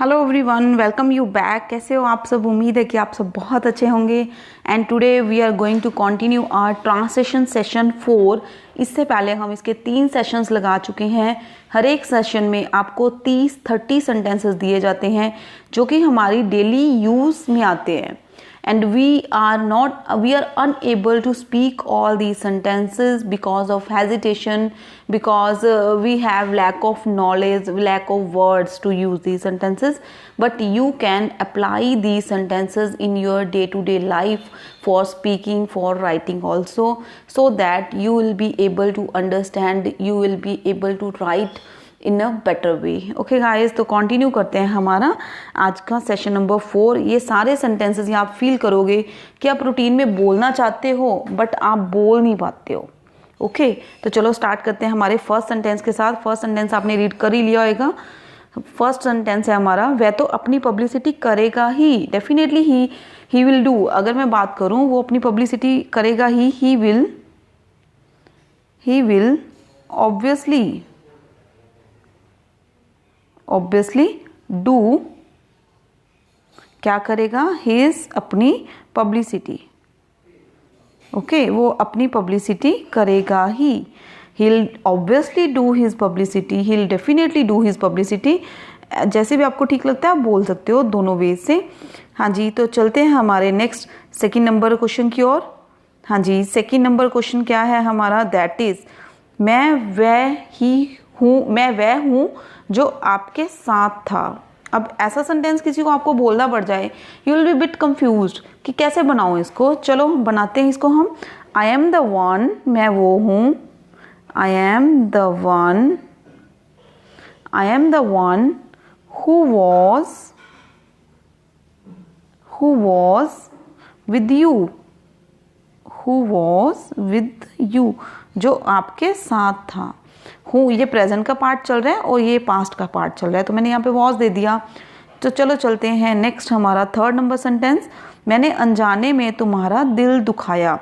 Hello everyone, welcome you back. कैसे हो आप सब? उम्मीद है कि आप सब बहुत अच्छे होंगे। And today we are going to continue our translation session 4। इससे पहले हम इसके 3 सेशंस लगा चुके हैं। हर एक सेशन में आपको 30-30 सेंटेंसेस दिए जाते हैं जो कि हमारी डेली यूज़ में आते हैं। And we are unable to speak all these sentences because of hesitation, because we have lack of knowledge, lack of words to use these sentences. But you can apply these sentences in your day-to-day life for speaking, for writing also, so that you will be able to understand, you will be able to write in a better way. Okay guys, तो continue करते हैं हमारा आज का session number 4। ये सारे sentences ये आप फील करोगे कि आप रूटीन में बोलना चाहते हो बट आप बोल नहीं पाते हो। ओके, तो चलो स्टार्ट करते हैं हमारे फर्स्ट सेंटेंस के साथ। फर्स्ट सेंटेंस आपने रीड कर ही लिया होगा। फर्स्ट सेंटेंस है हमारा, वह तो अपनी पब्लिसिटी करेगा ही। Definitely he will do. अगर मैं बात करूं, वो अपनी पब्लिसिटी करेगा ही विल ऑब्वियसली डू। क्या करेगा? हिज अपनी पब्लिसिटी। ओके, वो अपनी पब्लिसिटी करेगा ही। He'll obviously do his publicity, he'll definitely do his publicity। जैसे भी आपको ठीक लगता है आप बोल सकते हो दोनों वे से। हाँ जी, तो चलते हैं हमारे नेक्स्ट सेकंड नंबर क्वेश्चन की ओर। हाँ जी, सेकंड नंबर क्वेश्चन क्या है हमारा? दैट इज मैं वह हूँ जो आपके साथ था। अब ऐसा सेंटेंस किसी को आपको बोलना पड़ जाए, you will be bit confused कि कैसे बनाऊं इसको। चलो बनाते हैं इसको हम। आई एम द वन, मैं वो हूँ। I am the one who was with you, जो आपके साथ था। हूँ ये प्रेजेंट का पार्ट चल रहा है और ये पास्ट का पार्ट चल रहा है, तो मैंने यहाँ पे वॉज दे दिया। तो चलो चलते हैं नेक्स्ट हमारा थर्ड नंबर सेंटेंस। मैंने अनजाने में तुम्हारा दिल दुखाया।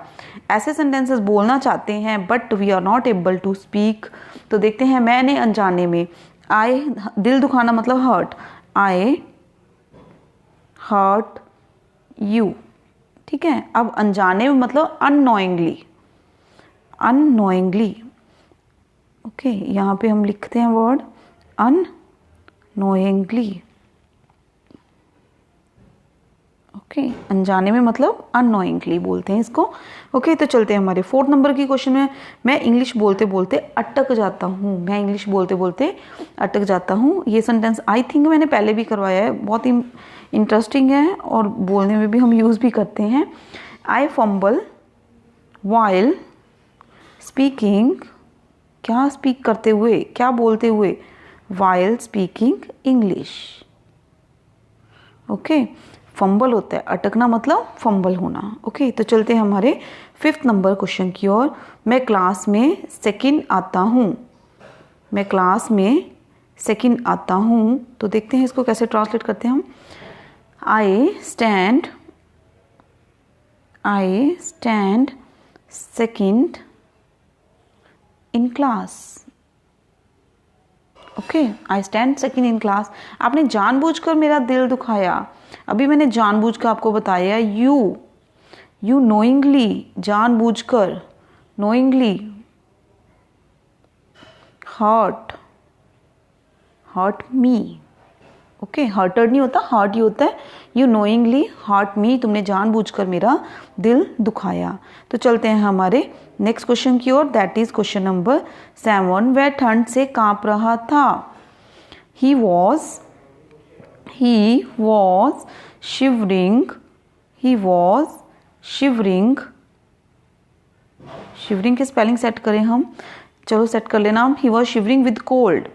ऐसे सेंटेंसेस बोलना चाहते हैं but we are not able to speak. तो देखते हैं, मैंने अनजाने में, आई दिल दुखाना मतलब हर्ट, आई हर्ट यू। ठीक है, अब अनजाने में मतलब अननोइंगली। ओके, यहाँ पे हम लिखते हैं वर्ड अननोइंगली। ओके, अनजाने में मतलब अननोइंगली बोलते हैं इसको। ओके, तो चलते हैं हमारे फोर्थ नंबर की क्वेश्चन में। मैं इंग्लिश बोलते बोलते अटक जाता हूँ। ये सेंटेंस आई थिंक मैंने पहले भी करवाया है, बहुत ही इंटरेस्टिंग है और बोलने में भी हम यूज़ भी करते हैं। आई फंबल वाइल स्पीकिंग, क्या स्पीक करते हुए, क्या बोलते हुए? While speaking English. Okay, fumble होता है, अटकना मतलब फंबल होना। ओके, तो चलते हैं हमारे फिफ्थ नंबर क्वेश्चन की ओर। मैं क्लास में सेकंड आता हूँ। तो देखते हैं इसको कैसे ट्रांसलेट करते हैं हम। I stand second in class. Okay, I stand second in class. आपने जानबूझकर मेरा दिल दुखाया। अभी मैंने जानबूझकर आपको बताया, यू नोइंगली, जानबूझकर, knowingly hurt me. Okay, hurted नहीं होता, हर्ट ही होता है। यू नोइंगली हर्ट मी, तुमने जानबूझकर मेरा दिल दुखाया। तो चलते हैं हमारे नेक्स्ट क्वेश्चन की ओर। That is question number 7। वह ठंड से कांप रहा था। ही वॉज शिवरिंग की स्पेलिंग सेट करें हम। चलो सेट कर लेना हम। He was shivering with cold,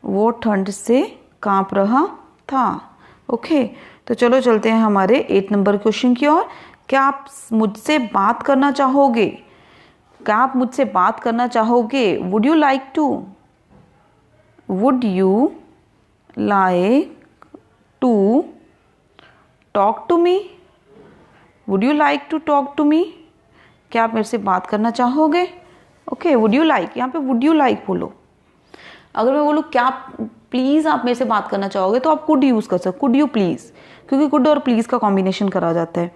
वो ठंड से कांप रहा था। ओके, तो चलो चलते हैं हमारे 8 नंबर क्वेश्चन की ओर। क्या आप मुझसे बात करना चाहोगे? Would you like to talk to me? क्या आप मेरे से बात करना चाहोगे? ओके, वुड यू लाइक, यहाँ पे वुड यू लाइक बोलो। अगर मैं बोलूँ क्या प्लीज़ आप मेरे से बात करना चाहोगे, तो आप कुड यूज़ कर सकते, कुड यू प्लीज़, क्योंकि कुड और प्लीज़ का कॉम्बिनेशन करा जाता है।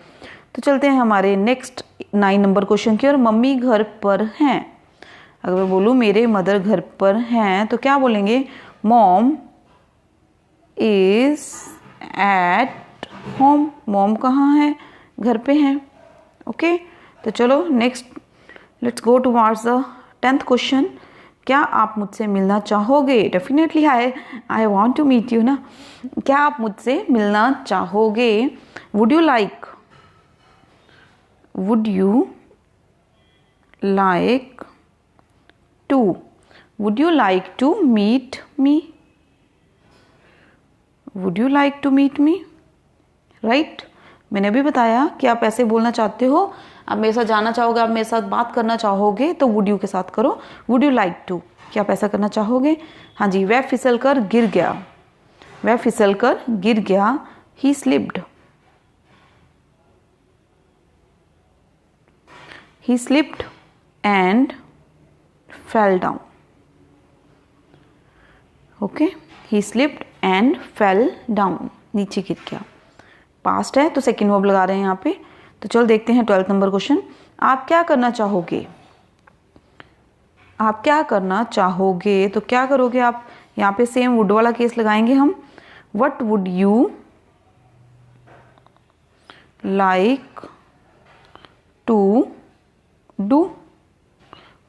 तो चलते हैं हमारे नेक्स्ट 9 नंबर क्वेश्चन की ओर। मम्मी घर पर हैं। अगर मैं बोलूँ मेरे मदर घर पर हैं, तो क्या बोलेंगे, mom is at home. Mom कहाँ है, घर पे हैं। ओके, तो चलो next, let's go towards the 10th question. क्या आप मुझसे मिलना चाहोगे? Definitely I want to meet you ना। क्या आप मुझसे मिलना चाहोगे? Would you like, would you like to, would you like to meet me, would you like to meet me, right? मैंने भी बताया कि आप ऐसे बोलना चाहते हो, आप मेरे साथ जाना चाहोगे, आप मेरे साथ बात करना चाहोगे, तो would you के साथ करो, would you like to, क्या आप ऐसा करना चाहोगे? हाँ जी। वह फिसल कर गिर गया, वह फिसल कर गिर गया, he slipped, he slipped and fell down. Okay, he slipped and fell down, नीचे गिर गया। पास्ट है तो सेकेंड वर्ब लगा रहे हैं यहाँ पे। तो चलो देखते हैं 12th नंबर क्वेश्चन। आप क्या करना चाहोगे? आप क्या करना चाहोगे, तो क्या करोगे आप? यहाँ पे सेम वुड वाला केस लगाएंगे हम। What would you like to do,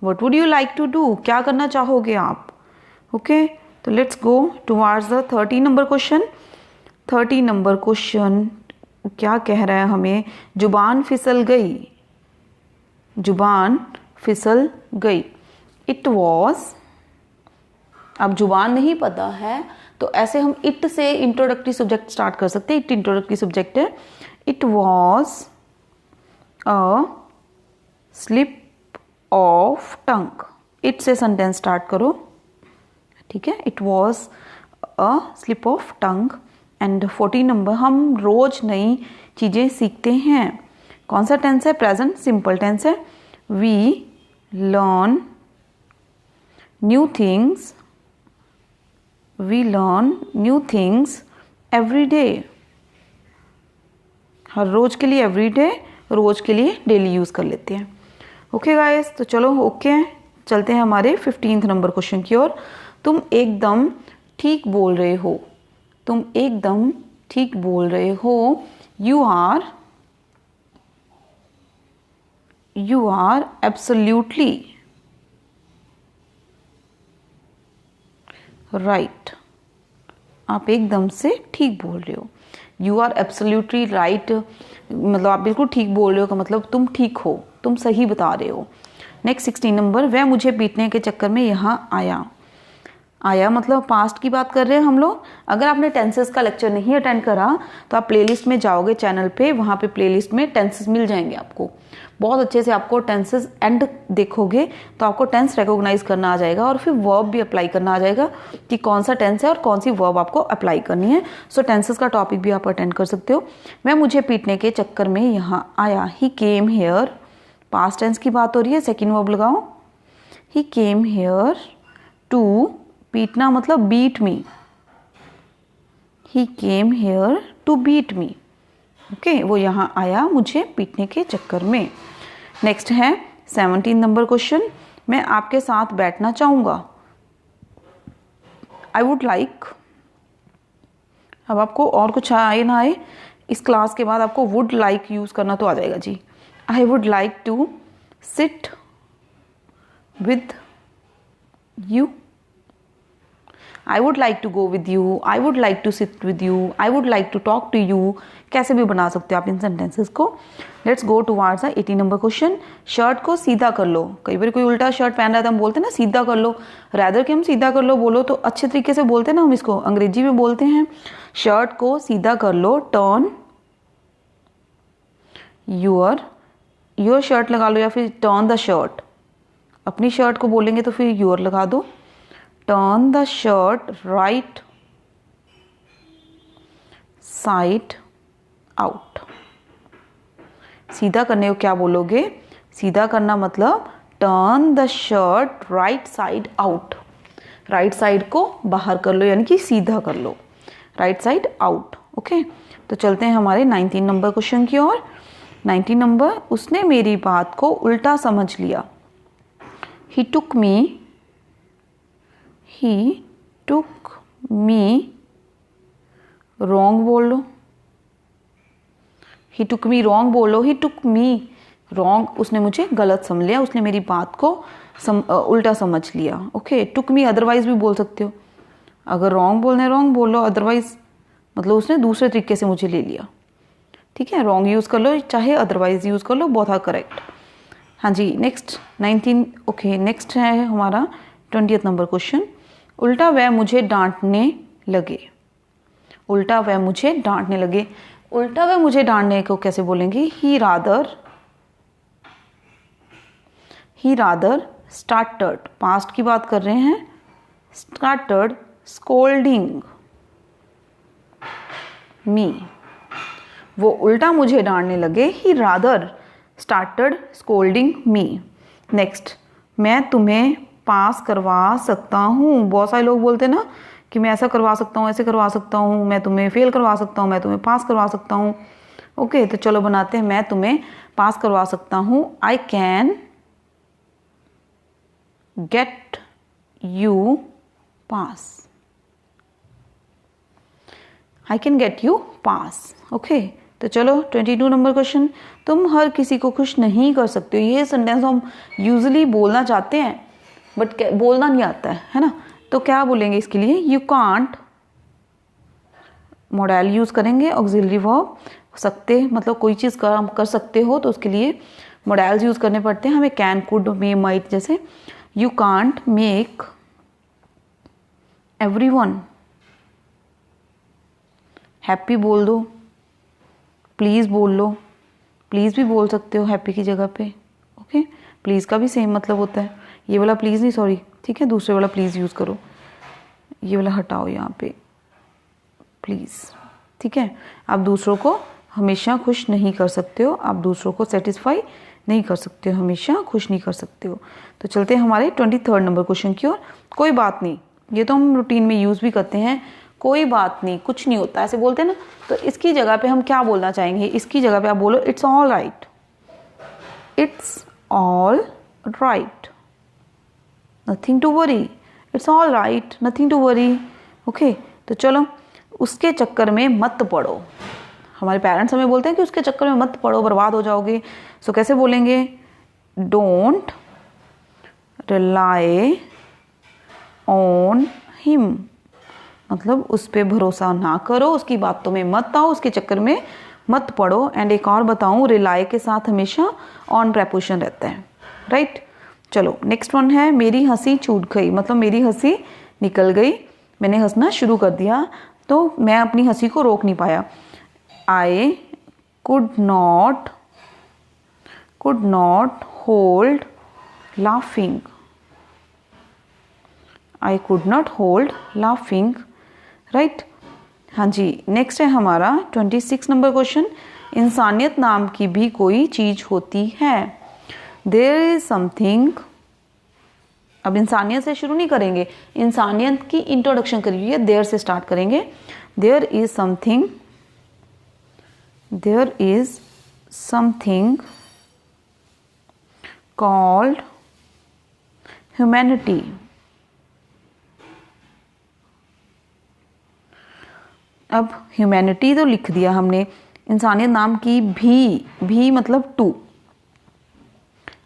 what would you like to do, क्या करना चाहोगे आप? ओके, तो let's go towards the 13 number question. 13 number question क्या कह रहा है हमें? जुबान फिसल गई, जुबान फिसल गई। इट वॉज, अब जुबान नहीं पता है तो ऐसे हम इट से इंट्रोडक्टरी सब्जेक्ट स्टार्ट कर सकते हैं। इट इंट्रोडक्टरी सब्जेक्ट है। It was a slip of tongue, it से सेंटेंस स्टार्ट करो, ठीक है। It was a slip of tongue. And 14 number, हम रोज नई चीजें सीखते हैं। कौन सा टेंस है? प्रेजेंट सिंपल टेंस है। We learn new things, we learn new things every day, हर रोज के लिए एवरी डे, रोज के लिए डेली यूज कर लेते हैं। ओके गाइस, तो चलो ओके चलते हैं हमारे 15th नंबर क्वेश्चन की ओर। तुम एकदम ठीक बोल रहे हो, तुम एकदम ठीक बोल रहे हो। यू आर एब्सोल्यूटली राइट, आप एकदम से ठीक बोल रहे हो। यू आर एब्सोल्यूटली राइट, मतलब आप बिल्कुल ठीक बोल रहे हो का मतलब तुम ठीक हो, तुम सही बता रहे हो। नेक्स्ट 16 नंबर, वह मुझे पीटने के चक्कर में यहाँ आया। आया मतलब पास्ट की बात कर रहे हैं हम लोग। अगर आपने टेंसेस का लेक्चर नहीं अटेंड करा तो आप प्लेलिस्ट में जाओगे चैनल पे, वहाँ पे प्लेलिस्ट में टेंसेस मिल जाएंगे आपको। बहुत अच्छे से आपको टेंसेस एंड देखोगे तो आपको टेंस रिकॉग्नाइज करना आ जाएगा और फिर वर्ब भी अप्लाई करना आ जाएगा कि कौन सा टेंस है और कौन सी वर्ब आपको अप्लाई करनी है। सो टेंसेस का टॉपिक भी आप अटेंड कर सकते हो। मैं मुझे पीटने के चक्कर में यहाँ आया। ही केम हेयर, पास्ट टेंस की बात हो रही है, सेकेंड वर्ब लगाओ। ही केम हेयर टू, पीटना मतलब beat me. He came here to beat me. Okay, वो यहाँ आया मुझे पीटने के चक्कर में। नेक्स्ट है 17 नंबर क्वेश्चन, मैं आपके साथ बैठना चाहूंगा। आई वुड लाइक, अब आपको और कुछ आए ना आए, इस क्लास के बाद आपको वुड लाइक यूज करना तो आ जाएगा जी। I would like to sit with you, I would like to go with you, I would like to sit with you, I would like to talk to you, कैसे भी बना सकते हो आप इन सेंटेंसेस को। Let's go towards the 18 number question. Shirt को सीधा कर लो। कई बार कोई उल्टा शर्ट पहन रहा है तो हम बोलते हैं ना सीधा कर लो, रैदर कि हम सीधा कर लो बोलो तो अच्छे तरीके से बोलते हैं ना, हम इसको अंग्रेजी में बोलते हैं शर्ट को सीधा कर लो, टर्न योर शर्ट लगा लो, या फिर टर्न द शर्ट। अपनी शर्ट को बोलेंगे तो फिर योर लगा दो। Turn the shirt right side out। सीधा करने को क्या बोलोगे? सीधा करना मतलब turn the shirt right side out। Right side को बाहर कर लो यानी कि सीधा कर लो, राइट साइड आउट। ओके, तो चलते हैं हमारे 19 नंबर क्वेश्चन की ओर। 19 नंबर, उसने मेरी बात को उल्टा समझ लिया। ही टुक मी रॉन्ग बोल लो, ही टुक मी रॉन्ग बोलो, ही टुक मी रॉन्ग, उसने मुझे गलत समझ लिया, उसने मेरी बात को उल्टा समझ लिया। ओके, टुक मी अदरवाइज भी बोल सकते हो, अगर रॉन्ग बोलने रॉन्ग बोलो, अदरवाइज मतलब उसने दूसरे तरीके से मुझे ले लिया। ठीक है, रॉन्ग यूज़ कर लो चाहे अदरवाइज यूज़ कर लो, बोथ आर करेक्ट। हाँ जी, नेक्स्ट 19। ओके, नेक्स्ट है हमारा 20th नंबर क्वेश्चन। उल्टा वह मुझे डांटने लगे, उल्टा वह मुझे डांटने लगे। उल्टा वह मुझे डांटने को कैसे बोलेंगे? ही रादर स्टार्टेड, पास्ट की बात कर रहे हैं, स्टार्टेड स्कोल्डिंग मी, वो उल्टा मुझे डांटने लगे। ही रादर स्टार्टेड स्कोल्डिंग मी। नेक्स्ट, मैं तुम्हें पास करवा सकता हूँ। बहुत सारे लोग बोलते हैं ना कि मैं ऐसा करवा सकता हूँ, ऐसे करवा सकता हूँ, मैं तुम्हें फेल करवा सकता हूँ, मैं तुम्हें पास करवा सकता हूँ। ओके, तो चलो बनाते हैं, मैं तुम्हें पास करवा सकता हूँ। I can get you pass, I can get you pass. Okay, तो चलो 22 नंबर क्वेश्चन। तुम हर किसी को खुश नहीं कर सकते हो। ये सेंटेंस हम यूजुअली बोलना चाहते हैं बट बोलना नहीं आता है ना, तो क्या बोलेंगे इसके लिए? यू कांट, मॉडल यूज करेंगे, ऑक्सिलरी वर्ब, सकते मतलब कोई चीज़ काम कर सकते हो तो उसके लिए मॉडल्स यूज करने पड़ते हैं हमें, कैन, कुड, मे, माइट जैसे। You can't make everyone happy बोल दो, प्लीज़ बोल लो, प्लीज़ भी बोल सकते हो हैप्पी की जगह पे। ओके, प्लीज़ का भी सेम मतलब होता है, ये वाला प्लीज़ नहीं, सॉरी, ठीक है, दूसरे वाला प्लीज़ यूज़ करो, ये वाला हटाओ यहाँ पे, प्लीज़। ठीक है, आप दूसरों को हमेशा खुश नहीं कर सकते हो, आप दूसरों को सेटिस्फाई नहीं कर सकते हो, हमेशा खुश नहीं कर सकते हो। तो चलते हैं हमारे 23rd नंबर क्वेश्चन की ओर। कोई बात नहीं, ये तो हम रूटीन में यूज़ भी करते हैं, कोई बात नहीं, कुछ नहीं होता, ऐसे बोलते हैं ना, तो इसकी जगह पे हम क्या बोलना चाहेंगे? इसकी जगह पे आप बोलो it's all right, it's all right, nothing to worry, it's all right, nothing to worry. Okay, तो चलो, उसके चक्कर में मत पड़ो। हमारे पेरेंट्स हमें बोलते हैं कि उसके चक्कर में मत पड़ो, बर्बाद हो जाओगे। सो कैसे बोलेंगे? डोंट रिलाई ऑन हिम, मतलब उस पर भरोसा ना करो, उसकी बातों में मत आओ, उसके चक्कर में मत पड़ो। एंड एक और बताऊं, रिलाई के साथ हमेशा ऑन प्रेपोजिशन रहता है, राइट। चलो नेक्स्ट वन है, मेरी हंसी छूट गई, मतलब मेरी हंसी निकल गई, मैंने हंसना शुरू कर दिया तो मैं अपनी हंसी को रोक नहीं पाया। I could not hold laughing, I could not hold laughing, right. हाँ जी, नेक्स्ट है हमारा 26 नंबर क्वेश्चन। इंसानियत नाम की भी कोई चीज होती है। देयर इज समथिंग, अब इंसानियत से शुरू नहीं करेंगे, इंसानियत की इंट्रोडक्शन करिए, देयर से स्टार्ट करेंगे। There is something called humanity. अब ह्यूमैनिटी तो लिख दिया हमने, इंसानियत नाम की भी मतलब टू,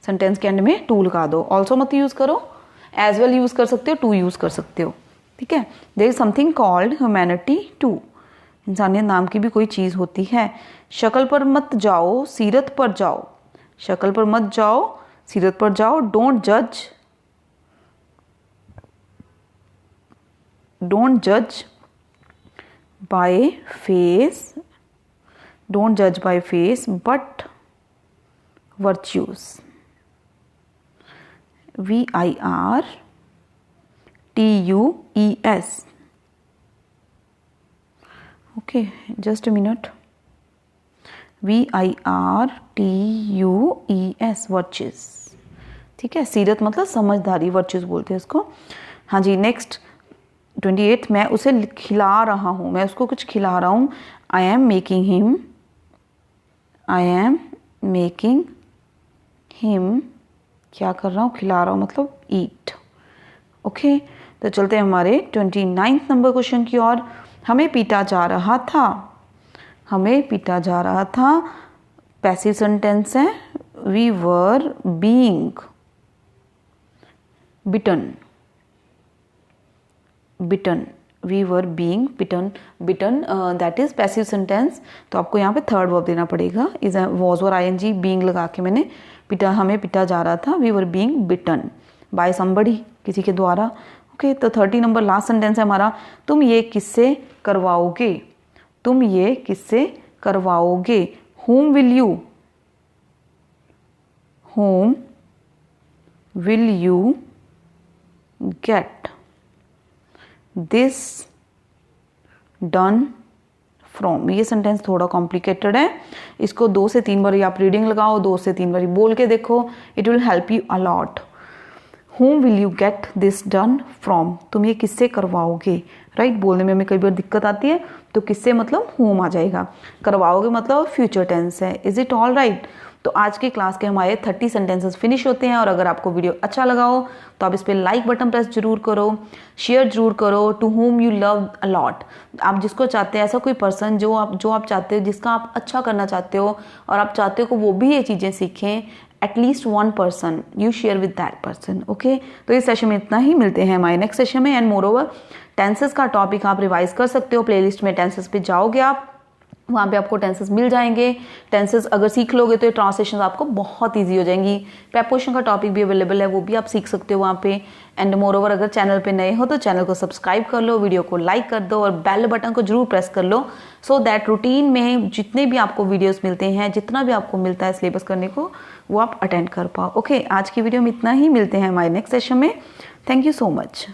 सेंटेंस के एंड में टू लगा दो, ऑल्सो मत यूज करो, एज वेल यूज कर सकते हो, टू यूज कर सकते हो, ठीक है। There is something called humanity too, इंसानियत नाम की भी कोई चीज होती है। शक्ल पर मत जाओ, सीरत पर जाओ, शक्ल पर मत जाओ, सीरत पर जाओ। डोंट जज by face, don't judge by face but virtues, virtues। okay, just a minute, virtues, ठीक है। सीरत मतलब समझदारी, वर्चुअस बोलते हैं इसको। हाँ जी, नेक्स्ट 28 मैं उसे खिला रहा हूँ, मैं उसको कुछ खिला रहा हूँ। आई एम मेकिंग हिम, क्या कर रहा हूँ, खिला रहा हूँ मतलब ईट। ओके, तो चलते हैं हमारे 29 नंबर क्वेश्चन की ओर। हमें पीटा जा रहा था, पैसिव सेंटेंस है। We were being beaten, we were being beaten, that is passive sentence. तो आपको यहाँ पे थर्ड वर्ब देना पड़ेगा, इज वॉज और आईएनजी बीइंग लगा के मैंने हमें पिटा जा रहा था, we were being beaten by somebody, किसी के द्वारा। ओके, तो 30 नंबर लास्ट सेंटेंस है हमारा, तुम ये किससे करवाओगे, whom will you get this done from। ये सेंटेंस थोड़ा कॉम्प्लिकेटेड है, इसको 2 से 3 बार आप रीडिंग लगाओ, 2 से 3 बार बोल के देखो, it will help you a lot. whom will you get this done from, तुम ये किससे करवाओगे, राइट। बोलने में हमें कई बार दिक्कत आती है, तो किससे मतलब whom आ जाएगा, करवाओगे मतलब फ्यूचर टेंस है। Is it all right. तो आज की क्लास के हमारे 30 सेंटेंसेस फिनिश होते हैं। और अगर आपको वीडियो अच्छा लगा हो तो आप इस पर लाइक बटन प्रेस जरूर करो, शेयर जरूर करो। To whom you love a lot, आप जिसको चाहते हैं, ऐसा कोई पर्सन जो आप चाहते हो, जिसका आप अच्छा करना चाहते हो और आप चाहते हो कि वो भी ये चीज़ें सीखें, at least 1 person you share with that person. Okay, तो इस सेशन में इतना ही, मिलते हैं हमारे नेक्स्ट सेशन में। एंड मोर ओवर टेंसेस का टॉपिक आप रिवाइज कर सकते हो, प्लेलिस्ट में टेंसेस पे जाओगे आप, वहाँ पे आपको टेंसेस मिल जाएंगे। टेंसेस अगर सीख लोगे तो ये ट्रांसलेशन आपको बहुत इजी हो जाएंगी। प्रेपोजिशन का टॉपिक भी अवेलेबल है, वो भी आप सीख सकते हो वहाँ पे। एंड मोर ओवर अगर चैनल पे नए हो तो चैनल को सब्सक्राइब कर लो, वीडियो को लाइक कर दो और बेल बटन को जरूर प्रेस कर लो, सो दैट रूटीन में जितने भी आपको वीडियोस मिलते हैं, जितना भी आपको मिलता है सिलेबस करने को, वो आप अटेंड कर पाओ। ओके, आज की वीडियो में इतना ही, मिलते हैं हमारे नेक्स्ट सेशन में। Thank you so much.